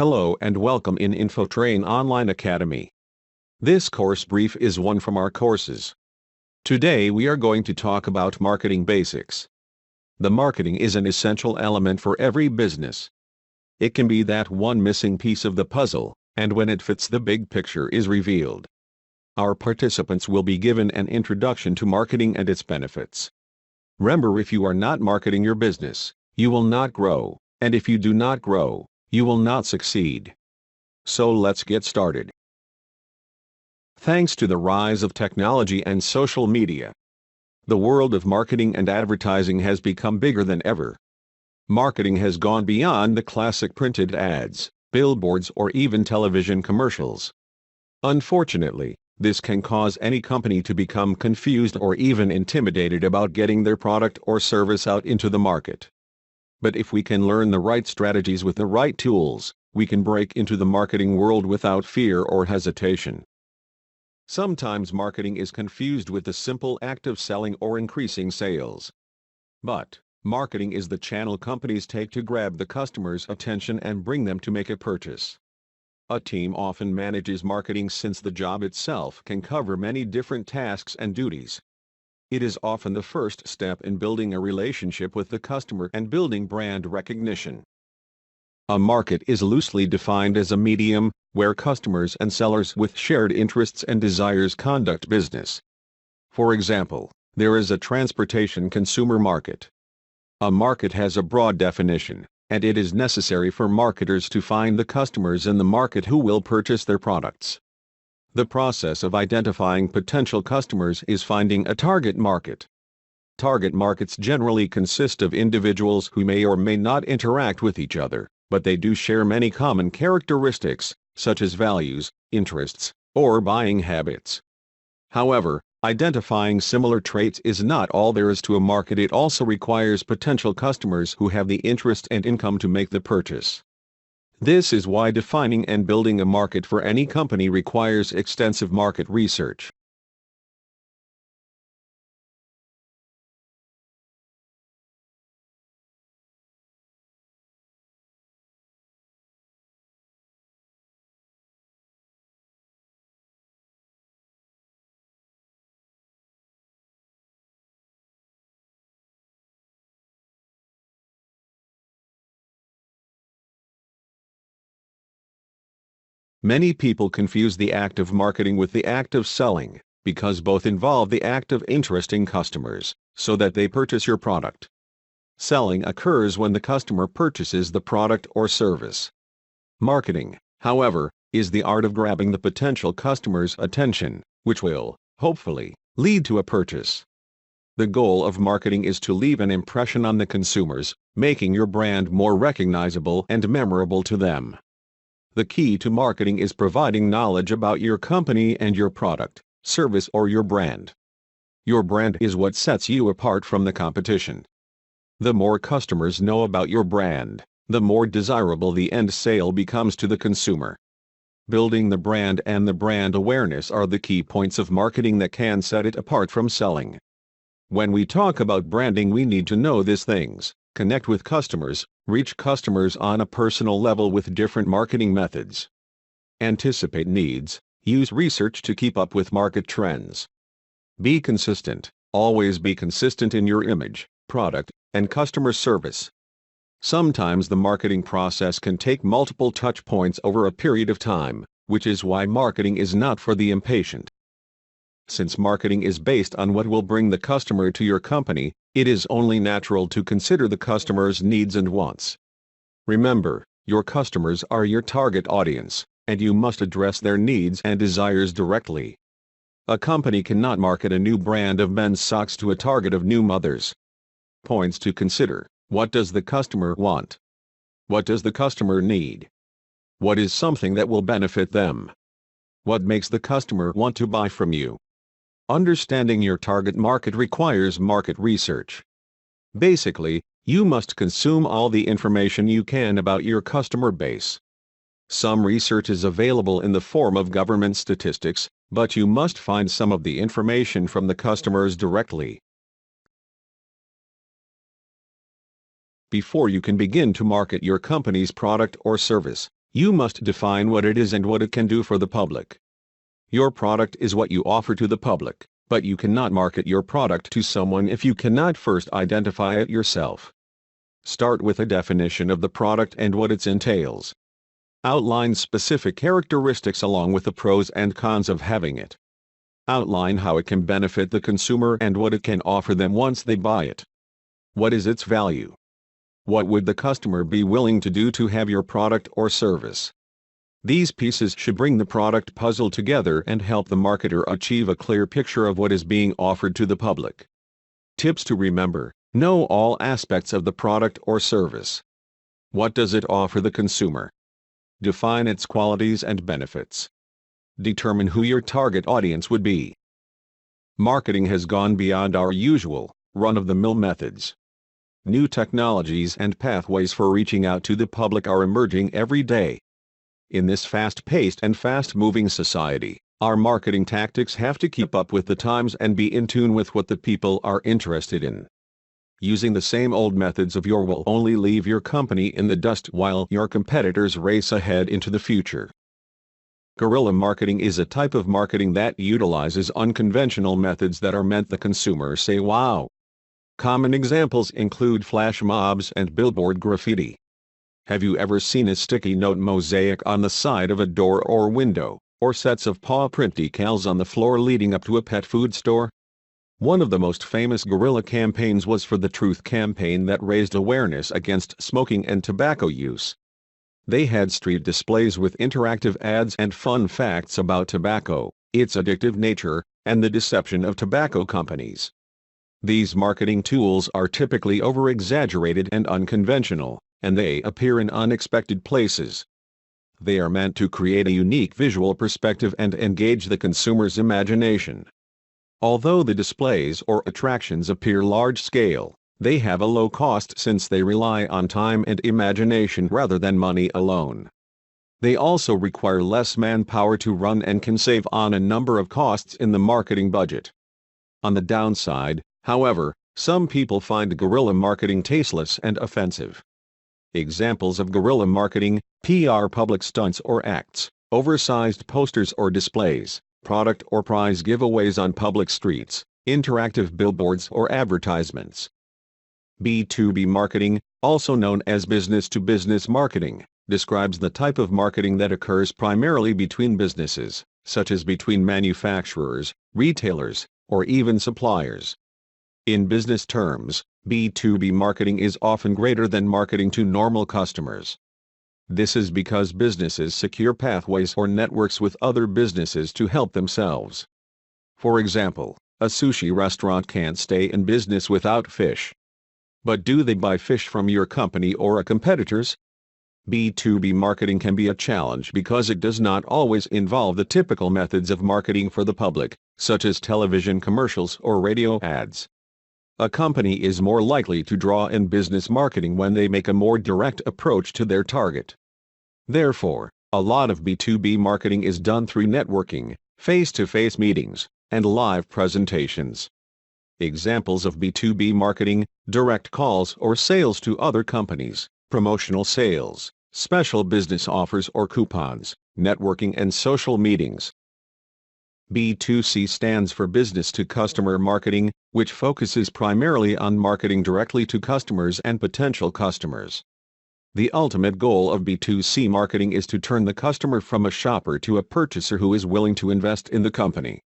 Hello and welcome in InfoTrain Online Academy. This course brief is one from our courses. Today we are going to talk about marketing basics. The marketing is an essential element for every business. It can be that one missing piece of the puzzle, and when it fits the big picture is revealed. Our participants will be given an introduction to marketing and its benefits. Remember, if you are not marketing your business, you will not grow, and if you do not grow, you will not succeed. So let's get started. Thanks to the rise of technology and social media, the world of marketing and advertising has become bigger than ever. Marketing has gone beyond the classic printed ads, billboards, or even television commercials. Unfortunately, this can cause any company to become confused or even intimidated about getting their product or service out into the market. But if we can learn the right strategies with the right tools, we can break into the marketing world without fear or hesitation. Sometimes marketing is confused with the simple act of selling or increasing sales. But marketing is the channel companies take to grab the customer's attention and bring them to make a purchase. A team often manages marketing since the job itself can cover many different tasks and duties. It is often the first step in building a relationship with the customer and building brand recognition. A market is loosely defined as a medium where customers and sellers with shared interests and desires conduct business. For example, there is a transportation consumer market. A market has a broad definition, and it is necessary for marketers to find the customers in the market who will purchase their products. The process of identifying potential customers is finding a target market. Target markets generally consist of individuals who may or may not interact with each other, but they do share many common characteristics, such as values, interests, or buying habits. However, identifying similar traits is not all there is to a market. It also requires potential customers who have the interest and income to make the purchase. This is why defining and building a market for any company requires extensive market research. Many people confuse the act of marketing with the act of selling, because both involve the act of interesting customers, so that they purchase your product. Selling occurs when the customer purchases the product or service. Marketing, however, is the art of grabbing the potential customer's attention, which will, hopefully, lead to a purchase. The goal of marketing is to leave an impression on the consumers, making your brand more recognizable and memorable to them. The key to marketing is providing knowledge about your company and your product, service, or your brand. Your brand is what sets you apart from the competition. The more customers know about your brand, the more desirable the end sale becomes to the consumer. Building the brand and the brand awareness are the key points of marketing that can set it apart from selling. When we talk about branding, we need to know these things: connect with customers, reach customers on a personal level with different marketing methods, anticipate needs, use research to keep up with market trends. Be consistent, always be consistent in your image, product, and customer service. Sometimes the marketing process can take multiple touch points over a period of time, which is why marketing is not for the impatient. Since marketing is based on what will bring the customer to your company, it is only natural to consider the customer's needs and wants. Remember, your customers are your target audience, and you must address their needs and desires directly. A company cannot market a new brand of men's socks to a target of new mothers. Points to consider: what does the customer want? What does the customer need? What is something that will benefit them? What makes the customer want to buy from you? Understanding your target market requires market research. Basically, you must consume all the information you can about your customer base. Some research is available in the form of government statistics, but you must find some of the information from the customers directly. Before you can begin to market your company's product or service, You must define what it is and what it can do for the public. Your product is what you offer to the public, but you cannot market your product to someone if you cannot first identify it yourself. Start with a definition of the product and what it entails. Outline specific characteristics along with the pros and cons of having it. Outline how it can benefit the consumer and what it can offer them once they buy it. What is its value? What would the customer be willing to do to have your product or service? These pieces should bring the product puzzle together and help the marketer achieve a clear picture of what is being offered to the public. Tips to remember: know all aspects of the product or service. What does it offer the consumer? Define its qualities and benefits. Determine who your target audience would be. Marketing has gone beyond our usual, run-of-the-mill methods. New technologies and pathways for reaching out to the public are emerging every day. In this fast-paced and fast-moving society, our marketing tactics have to keep up with the times and be in tune with what the people are interested in. Using the same old methods of yore will only leave your company in the dust while your competitors race ahead into the future. Guerrilla marketing is a type of marketing that utilizes unconventional methods that are meant the consumer say wow. Common examples include flash mobs and billboard graffiti. Have you ever seen a sticky note mosaic on the side of a door or window, or sets of paw print decals on the floor leading up to a pet food store? One of the most famous guerrilla campaigns was for the Truth campaign that raised awareness against smoking and tobacco use. They had street displays with interactive ads and fun facts about tobacco, its addictive nature, and the deception of tobacco companies. These marketing tools are typically over-exaggerated and unconventional, and they appear in unexpected places. They are meant to create a unique visual perspective and engage the consumer's imagination. Although the displays or attractions appear large-scale, they have a low cost since they rely on time and imagination rather than money alone. They also require less manpower to run and can save on a number of costs in the marketing budget. On the downside, however, some people find guerrilla marketing tasteless and offensive. Examples of guerrilla marketing: PR public stunts or acts, oversized posters or displays, product or prize giveaways on public streets, interactive billboards or advertisements. B2B marketing, also known as business-to-business marketing, describes the type of marketing that occurs primarily between businesses, such as between manufacturers, retailers, or even suppliers. In business terms, B2B marketing is often greater than marketing to normal customers. This is because businesses secure pathways or networks with other businesses to help themselves. For example, a sushi restaurant can't stay in business without fish. But do they buy fish from your company or a competitor's? B2B marketing can be a challenge because it does not always involve the typical methods of marketing for the public, such as television commercials or radio ads. A company is more likely to draw in business marketing when they make a more direct approach to their target. Therefore, a lot of B2B marketing is done through networking, face-to-face meetings, and live presentations. Examples of B2B marketing: direct calls or sales to other companies, promotional sales, special business offers or coupons, networking and social meetings. B2C stands for business-to-customer marketing, which focuses primarily on marketing directly to customers and potential customers. The ultimate goal of B2C marketing is to turn the customer from a shopper to a purchaser who is willing to invest in the company.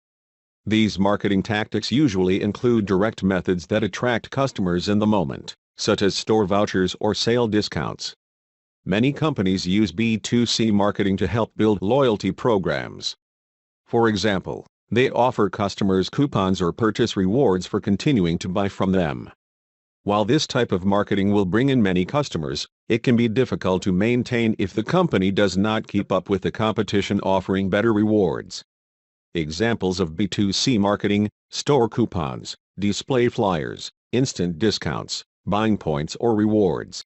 These marketing tactics usually include direct methods that attract customers in the moment, such as store vouchers or sale discounts. Many companies use B2C marketing to help build loyalty programs. For example, they offer customers coupons or purchase rewards for continuing to buy from them. While this type of marketing will bring in many customers, it can be difficult to maintain if the company does not keep up with the competition offering better rewards. Examples of B2C marketing: store coupons, display flyers, instant discounts, buying points or rewards.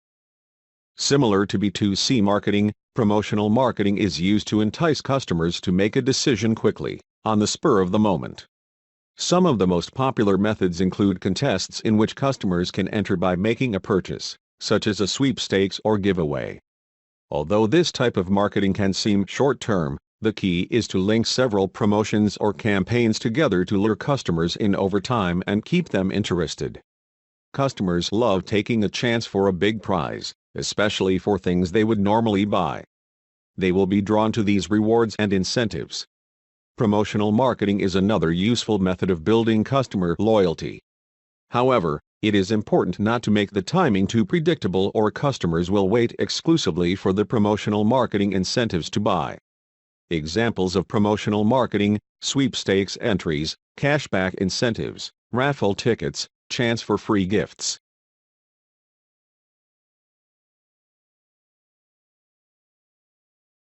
Similar to B2C marketing, promotional marketing is used to entice customers to make a decision quickly, on the spur of the moment. Some of the most popular methods include contests in which customers can enter by making a purchase, such as a sweepstakes or giveaway. Although this type of marketing can seem short-term, the key is to link several promotions or campaigns together to lure customers in over time and keep them interested. Customers love taking a chance for a big prize, especially for things they would normally buy. They will be drawn to these rewards and incentives. Promotional marketing is another useful method of building customer loyalty. However, it is important not to make the timing too predictable or customers will wait exclusively for the promotional marketing incentives to buy. Examples of promotional marketing: sweepstakes entries, cashback incentives, raffle tickets, chance for free gifts.